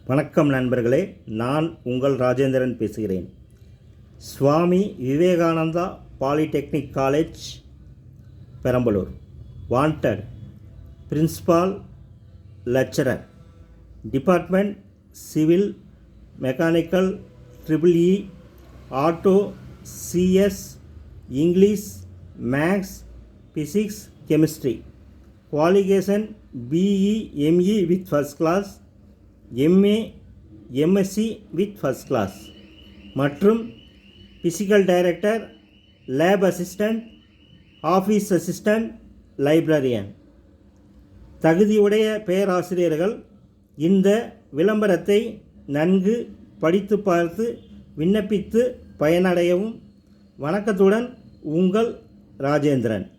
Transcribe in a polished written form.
வணக்கம் நண்பர்களே, நான் உங்கள் ராஜேந்திரன் பேசுகிறேன். Swami Vivekananda polytechnic college, Perambalur. Wanted principal, lecturer, department civil, mechanical, EEE, auto, CS, English, maths, physics, chemistry. Qualification BE, ME with first class, MA, MSc with first class மற்றும் physical director, lab assistant, office assistant, librarian. தகுதியுடைய பேராசிரியர்கள் இந்த விளம்பரத்தை நன்கு படித்து பார்த்து விண்ணப்பித்து பயனடையவும். வணக்கத்துடன் உங்கள் ராஜேந்திரன்.